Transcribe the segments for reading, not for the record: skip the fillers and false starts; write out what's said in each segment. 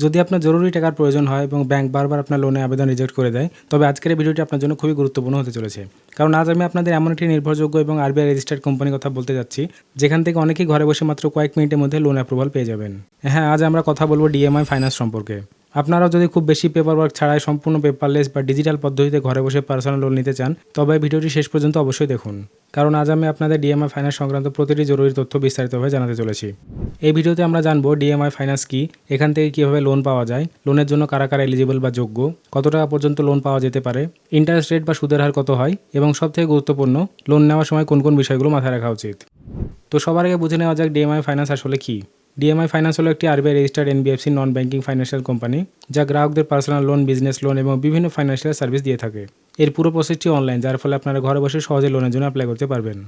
যদি আপনার জরুরি টাকার প্রয়োজন হয় এবং ব্যাংক বারবার আপনার লোনে আবেদন রিজেক্ট করে দেয়, তবে আজকের এই ভিডিওটি আপনার জন্য খুবই গুরুত্বপূর্ণ হতে চলেছে। কারণ আজ আমি আপনাদের এমন একটি নির্ভরযোগ্য এবং আরবিআই রেজিস্টার্ড কোম্পানির কথা বলতে যাচ্ছি, যেখান থেকে অনেকেই ঘরে বসে মাত্র কয়েক মিনিটের মধ্যে লোন অ্যাপ্রুভাল পেয়ে যাবেন। হ্যাঁ, আজ আমরা কথা বলবো ডিএমআই ফাইন্যান্স সম্পর্কে। আপনারাও যদি খুব বেশি পেপার ওয়ার্ক ছাড়াই সম্পূর্ণ পেপারলেস বা ডিজিটাল পদ্ধতিতে ঘরে বসে পার্সোনাল লোন নিতে চান, তবে ভিডিওটি শেষ পর্যন্ত অবশ্যই দেখুন। কারণ আজ আমি আপনাদের ডিএমআই ফাইন্যান্স সংক্রান্ত প্রতিটি জরুরি তথ্য বিস্তারিতভাবে জানাতে চলেছি। এই ভিডিওতে আমরা জানবো ডিএমআই ফাইন্যান্স কি, এখান থেকে কীভাবে লোন পাওয়া যায়, লোনের জন্য কারা কারা এলিজিবল বা যোগ্য, কত টাকা পর্যন্ত লোন পাওয়া যেতে পারে, ইন্টারেস্ট রেট বা সুদের হার কত হয়, এবং সবথেকে গুরুত্বপূর্ণ, লোন নেওয়ার সময় কোন কোন বিষয়গুলো মাথায় রাখা উচিত। তো সবার আগে বুঝে নেওয়া যাক ডিএমআই ফাইন্যান্স আসলে কী। ডিএমআই ফাইন্যান্স হলো একটি RBI registered NBFC non banking financial company, যা গ্রাহকদের পার্সোনাল লোন, বিজনেস লোন এবং বিভিন্ন ফাইন্যান্সিয়াল সার্ভিস দিয়ে থাকে। এর পুরো প্রসেসটি অনলাইন, যার ফলে আপনারা ঘরে বসে সহজে লোনের জন্য অ্যাপ্লাই করতে পারবেন।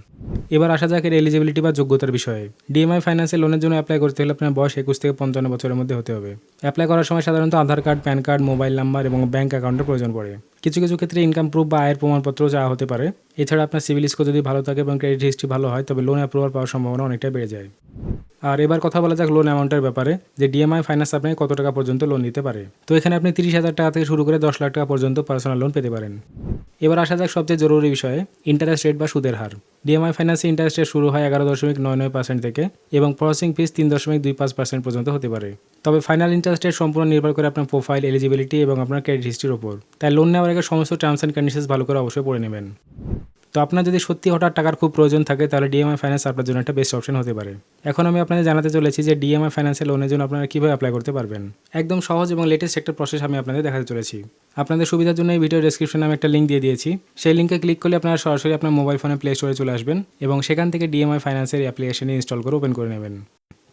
এবার আসা যাক এর এলিজিবিলিটি বা যোগ্যতার বিষয়ে। ডিএমআই ফাইন্যান্সে লোনের জন্য অ্যাপ্লাই করতে হলে আপনার বয়স 21 থেকে 55 বছরের মধ্যে হতে হবে। অ্যাপ্লাই করার সময় সাধারণত Aadhaar card, PAN card, mobile number এবং ব্যাঙ্ক অ্যাকাউন্টের প্রয়োজন পড়ে। কিছু কিছু ক্ষেত্রে ইনকাম প্রুফ বা আয়ের প্রমাণপত্র চাওয়া হতে পারে। এছাড়া আপনার সিভিল স্কোর যদি ভালো থাকে এবং ক্রেডিট হিস্ট্রি ভালো হয়, তবে লোন অ্যাপ্রুভাল পাওয়ার সম্ভাবনা অনেকটাই বেড়ে যায়। আর এবার কথা বলা যাক লোন অ্যামাউন্টের ব্যাপারে, যে ডিএমআই ফাইন্যান্স আপনাকে কত টাকা পর্যন্ত লোন দিতে পারে। তো এখানে আপনি 30,000 টাকা থেকে শুরু করে 10 লাখ টাকা পর্যন্ত পার্সোনাল লোন পেতে পারেন। এবার আসা যাক সবচেয়ে জরুরি বিষয়ে, ইন্টারেস্ট রেট বা সুদের হার। ডিএমআই ফাইন্যান্সে ইন্টারেস্ট রেট শুরু হয় 11.99% থেকে এবং প্রসেসিং ফিস 3.25% পর্যন্ত হতে পারে। তবে ফাইনাল ইন্টারেস্ট রেট সম্পূর্ণ নির্ভর করে আপনার প্রোফাইল, এলিজিবিলিটি এবং আপনার ক্রেডিট হিস্ট্রির ওপর। তাই লোন নেওয়ার আগে সমস্ত টার্মস অ্যান্ড কন্ডিশনস ভালো করে অবশ্যই পড়ে নেবেন। তো আপনার যদি সত্যি হঠাৎ টাকার খুব প্রয়োজন থাকে, তাহলে ডিএমআই ফাইন্যান্স আপনার জন্য একটা বেস্ট অপশন হতে পারে। এখন আমি আপনাদের জানাতে চলেছি যে ডিএমআই ফাইন্যান্সের লোনের জন্য আপনারা কীভাবে অ্যাপ্লাই করতে পারবেন। একদম সহজ এবং লেটেস্ট একটা প্রসেস আমি আপনাদের দেখাতে চলেছি। আপনাদের সুবিধার জন্য এই ভিডিও ডেসক্রিপশনে আমি একটা লিঙ্ক দিয়ে দিয়েছি। সেই লিঙ্কে ক্লিক করলে আপনারা সরাসরি আপনার মোবাইল ফোনে প্লে স্টোরে চলে আসবেন এবং সেখান থেকে ডিএমআই ফাইন্যান্সের অ্যাপ্লিকেশনে ইনস্টল করে ওপেন করে নেবেন।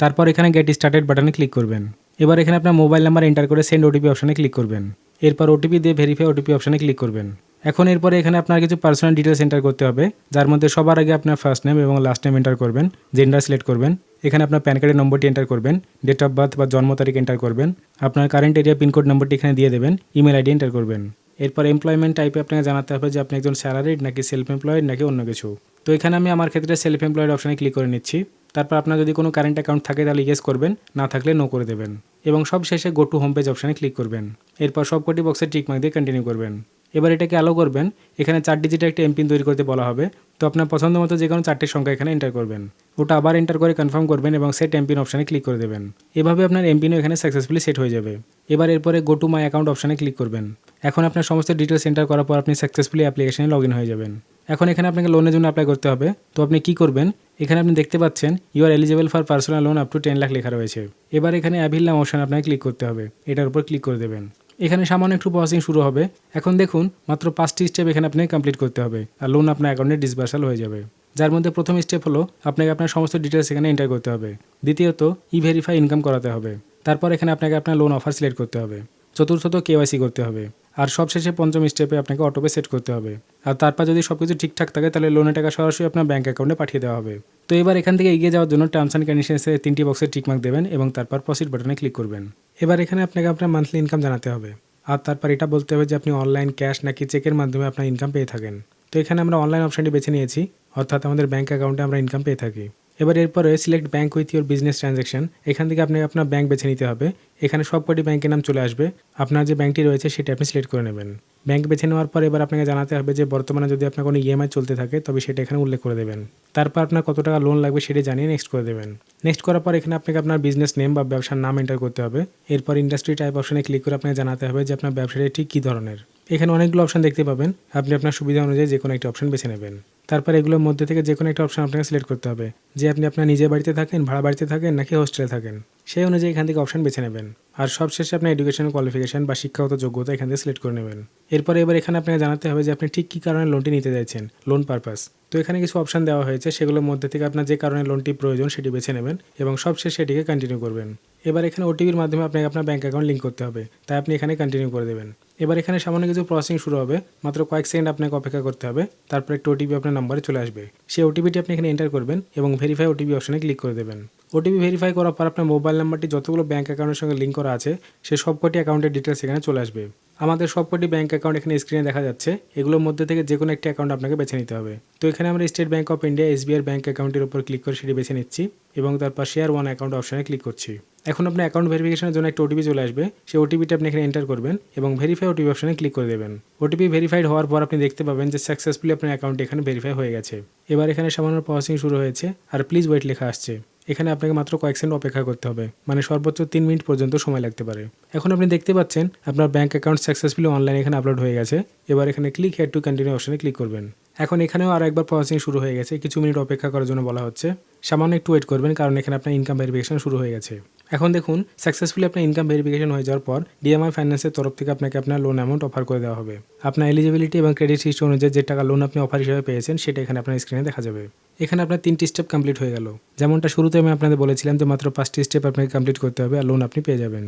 তারপর এখানে গেট স্টার্টেড বাটনে ক্লিক করবেন। এবার এখানে আপনার মোবাইল নাম্বার এন্টার করে সেন্ড ওটিপি অপশনে ক্লিক করবেন। এরপর ওটিপি দিয়ে ভেরিফাই ওটিপি অপশনে ক্লিক করবেন। এখন এরপরে এখানে আপনার কিছু পার্সোনাল ডিটেলস এন্টার করতে হবে, যার মধ্যে সবার আগে আপনার ফার্স্ট নেম এবং লাস্ট নেম এন্টার করবেন, জেন্ডার সিলেক্ট করবেন, এখানে আপনার প্যান কার্ডের নম্বরটি এন্টার করবেন, ডেট অফ বার্থ বা জন্ম তারিখ এন্টার করবেন, আপনার কারেন্ট এরিয়া পিনকোড নম্বরটি এখানে দিয়ে দেবেন, ইমেল আইডি এন্টার করবেন। এরপর এমপ্লয়মেন্ট টাইপে আপনাকে জানাতে হবে যে আপনি একজন স্যালারিড নাকি সেলফ এমপ্লয়েড নাকি অন্য কিছু। তো এখানে আমি আমার ক্ষেত্রে সেলফ এমপ্লয়েড অপশনে ক্লিক করে নিচ্ছি। তারপর আপনার যদি কোনো কারেন্ট অ্যাকাউন্ট থাকে তাহলে ইয়েস করবেন, না থাকলে নো করে দেবেন এবং সব শেষে গো টু হোম পেজ অপশনে ক্লিক করবেন। এরপর সবকটি বক্সে টিকমার্ক দিয়ে কন্টিনিউ করবেন। এবার এটাকে অ্যালো করবেন। এখানে 4 ডিজিটের একটা এমপিন তৈরি করতে বলা হবে। তো আপনার পছন্দ মতো যে কোনো 4টি সংখ্যা এখানে এন্টার করবেন। ওটা আবার এন্টার করে কনফার্ম করবেন এবং সেট এমপিন অপশনে ক্লিক করে দেবেন। এভাবে আপনার এমপিনও এখানে সাকসেসফুলি সেট হয়ে যাবে। এবার এরপরে গো টু মাই অ্যাকাউন্ট অপশনে ক্লিক করবেন। এখন আপনার সমস্ত ডিটেলস এন্টার করার পর আপনি সাকসেসফুলি অ্যাপ্লিকেশনে লগ ইন হয়ে যাবেন। এখন এখানে আপনাকে লোনের জন্য অ্যাপ্লাই করতে হবে। তো আপনি কি করবেন, এখানে আপনি দেখতে পাচ্ছেন you are eligible for personal loan up to 10 lakh লেখা রয়েছে। এবার এখানে অ্যাভিল নাম অপশন আপনাকে ক্লিক করতে হবে, এটার উপর ক্লিক করে দেবেন। এখানে সামান্য একটু প্রসেসিং শুরু হবে। এখন দেখুন মাত্র 5টি স্টেপ এখানে আপনাকে কমপ্লিট করতে হবে আর লোন আপনার অ্যাকাউন্টে ডিসবার্সাল হয়ে যাবে। যার মধ্যে প্রথম স্টেপ হলো আপনাকে আপনার সমস্ত ডিটেলস এখানে এন্টার করতে হবে। দ্বিতীয়ত ই ভেরিফাই ইনকাম করাতে হবে। তারপর এখানে আপনাকে আপনার লোন অফার সিলেক্ট করতে হবে। চতুর্থত কেওয়াইসি করতে হবে। আর সবশেষে পঞ্চম স্টেপে আপনাকে অটোপে সেট করতে হবে। আর তারপর যদি সব কিছু ঠিকঠাক থাকে তাহলে লোনের টাকা সরাসরি আপনার ব্যাঙ্ক অ্যাকাউন্টে পাঠিয়ে দেওয়া হবে। তো এবার এখান থেকে এগিয়ে যাওয়ার জন্য টার্মস অ্যান্ড কন্ডিশনসে 3টি বক্সে টিকমার্ক দেবেন এবং তারপর প্রসিড বাটনে ক্লিক করবেন। এবার এখানে আপনাকে আপনার মান্থলি ইনকাম জানাতে হবে। আর তারপর এটা বলতে হবে যে আপনি অনলাইন, ক্যাশ নাকি চেকের মাধ্যমে আপনার ইনকাম পেয়ে থাকেন। তো এখানে আমরা অনলাইন অপশনটি বেছে নিয়েছি, অর্থাৎ আমাদের ব্যাঙ্ক অ্যাকাউন্টে আমরা ইনকাম পেয়ে থাকি। এবার এরপরে select bank with your business transaction, এখান থেকে আপনাকে আপনার ব্যাঙ্ক বেছে নিতে হবে। এখানে সবকটি ব্যাঙ্কের নাম চলে আসবে। আপনার যে ব্যাঙ্কটি রয়েছে সেটা আপনি সিলেক্ট করে নেবেন। ব্যাঙ্ক বেছে নেওয়ার পর এবার আপনাকে জানাতে হবে যে বর্তমানে যদি আপনার কোনো ইএমআই চলতে থাকে তবে সেটা এখানে উল্লেখ করে দেবেন। তারপর আপনার কত টাকা লোন লাগবে সেটা জানিয়ে নেক্সট করে দেবেন। নেক্সট করার পর এখানে আপনাকে আপনার বিজনেস নেম বা ব্যবসার নাম এন্টার করতে হবে। এরপর ইন্ডাস্ট্রি টাইপ অপশনে ক্লিক করে আপনাকে জানাতে হবে যে আপনার ব্যবসাটা ঠিক কী ধরনের। এখানে অনেকগুলো অপশন দেখতে পাবেন, আপনি আপনার সুবিধা অনুযায়ী যে কোনো একটা অপশন বেছে নেবেন। তারপর এগুলোর মধ্যে থেকে যে কোনো একটা অপশন আপনাকে সিলেক্ট করতে হবে, যে আপনি আপনার নিজের বাড়িতে থাকেন, ভাড়া বাড়িতে থাকেন নাকি হোস্টেলে থাকেন, সেই অনুযায়ী এখান থেকে অপশন বেছে নেবেন। আর সবশেষে আপনার এডুকেশনাল কোয়ালিফিকেশন বা শিক্ষাগত যোগ্যতা এখান থেকে সিলেক্ট করে নেবেন। এরপরে এবার এখানে আপনাকে জানাতে হবে যে আপনি ঠিক কী কারণে লোনটি নিতে চাইছেন, লোন পারপাস। তো এখানে কিছু অপশন দেওয়া হয়েছে, সেগুলোর মধ্যে থেকে আপনার যে কারণে লোনটি প্রয়োজন সেটি বেছে নেবেন এবং সবশেষে সেটিকে কন্টিনিউ করবেন। এবার এখানে ওটিপির মাধ্যমে আপনাকে আপনার ব্যাঙ্ক অ্যাকাউন্ট লিঙ্ক করতে হবে, তাই আপনি এখানে কন্টিনিউ করে দেবেন। এবার এখানে সামান্য কিছু প্রসেসিং শুরু হবে, মাত্র কয়েক সেকেন্ড আপনাকে অপেক্ষা করতে হবে। তারপর একটা ওটিপি আপনার নাম্বারে চলে আসবে, সেই ওটিপিটি আপনি এখানে এন্টার করবেন এবং ভেরিফাই ওটিপি অপশনে ক্লিক করে দেবেন। ওটিপি ভেরিফাই করার পর আপনার মোবাইল নাম্বারটি যতগুলো ব্যাঙ্ক অ্যাকাউন্টের সঙ্গে লিঙ্ক করা আছে সে সবকটি অ্যাকাউন্টের ডিটেলস এখানে চলে আসবে। আমাদের সবকটি ব্যাঙ্ক অ্যাকাউন্ট এখানে স্ক্রিনে দেখা যাচ্ছে। এগুলোর মধ্যে থেকে যে কোনো একটি অ্যাকাউন্ট আপনাকে বেছে নিতে হবে। তো এখানে আমরা state bank of India SBI bank অ্যাকাউন্টের উপর ক্লিক করে সেটি বেছে নিচ্ছি এবং তারপর শেয়ার ওয়ান অ্যাকাউন্ট অপশনে ক্লিক করছি। এখন আপনি অ্যাকাউন্ট ভেরিফিকেশনের জন্য একটা ওটিপি চলে আসবে, সেই ওটিপিটা আপনি এখানে এন্টার করবেন এবং ভেরিফাই ওটিপি অপশনে ক্লিক করে দেবেন। ওটিপি ভেরিফাইড হওয়ার পর আপনি দেখতে পাবেন যে সাকসেসফুলি আপনার অ্যাকাউন্ট এখানে ভেরিফাই হয়ে গেছে। এবার এখানে সামান্য প্রসেসিং শুরু হয়েছে আর প্লিজ ওয়েট লেখা আসছে। এখানে আপনাকে মাত্র কয়েক সেকেন্ড অপেক্ষা করতে হবে, মানে সর্বোচ্চ 3 মিনিট পর্যন্ত সময় লাগতে পারে। এখন আপনি দেখতে পাচ্ছেন আপনার ব্যাঙ্ক অ্যাকাউন্ট সাকসেসফুলি অনলাইনে এখানে আপলোড হয়ে গেছে। এবার এখানে ক্লিক হেয়ার টু কন্টিনিউ অপশনে ক্লিক করবেন। এখন এখানেও আরও একবার প্রসেসিং শুরু হয়ে গেছে, কিছু মিনিট অপেক্ষা করার জন্য বলা হচ্ছে। সামান্য একটু ওয়েট করবেন, কারণ এখানে আপনার ইনকাম ভেরিফিকেশন শুরু হয়ে গেছে। এখন দেখুন সাকসেসফুলি আপনার ইনকাম ভেরিফিকেশন হয়ে যাওয়ার পর ডিএমআই ফাইন্যান্সের তরফ থেকে আপনাকে আপনার লোন অ্যামাউন্ট অফার করে দেওয়া হবে। আপনার এলিজিবিলিটি এবং ক্রেডিট হিস্ট্রি অনুযায়ী যে টাকা লোন আপনি অফার হিসেবে পেয়েছেন সেটা এখানে আপনার স্ক্রিনে দেখা যাবে। এখানে আপনার 3টি স্টেপ কমপ্লিট হয়ে গেল। যেমনটা শুরুতে আমি আপনাদের বলেছিলাম যে মাত্র 5টি স্টেপ আপনাকে কমপ্লিট করতে হবে আর লোন আপনি পেয়ে যাবেন।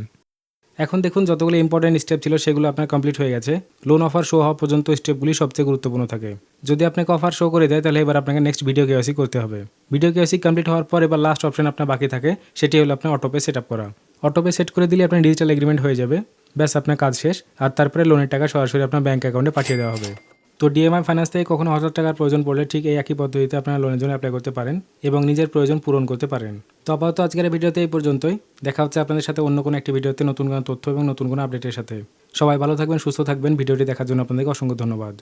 এখন দেখুন যতগুলো ইম্পর্টেন্ট স্টেপ ছিল সেগুলো আপনার কমপ্লিট হয়ে গেছে। লোন অফার শো হওয়া পর্যন্ত স্টেপগুলি সবচেয়ে গুরুত্বপূর্ণ থাকে। যদি আপনাকে অফার শো করে দেয় তাহলে এবার আপনাকে নেক্সট ভিডিও কেওয়াইসি করতে হবে। ভিডিও কেওয়াইসি কমপ্লিট হওয়ার পর এবার লাস্ট অপশন আপনার বাকি থাকে, সেটি হলো আপনার অটোপে সেট আপ করা। অটোপে সেট করে দিলে আপনার ডিজিটাল এগ্রিমেন্ট হয়ে যাবে, ব্যাস আপনার কাজ শেষ। আর তারপরে লোনের টাকা সরাসরি আপনার ব্যাঙ্ক অ্যাকাউন্টে পাঠিয়ে দেওয়া হবে। তো ডিএমআই ফাইন্যান্স থেকে কখনো 1000 টাকার প্রয়োজন পড়লে ঠিক এই একই পদ্ধতিতে আপনারা লোনের জন্য অ্যাপ্লাই করতে পারেন এবং নিজের প্রয়োজন পূরণ করতে পারেন। তো আপাতত আজকের ভিডিওতে এই পর্যন্তই। দেখা হচ্ছে আপনাদের সাথে অন্য কোনো একটি ভিডিওতে নতুন কোনো তথ্য এবং নতুন কোনো আপডেটের সাথে। সবাই ভালো থাকবেন, সুস্থ থাকবেন। ভিডিওটি দেখার জন্য আপনাদেরকে অসংখ্য ধন্যবাদ।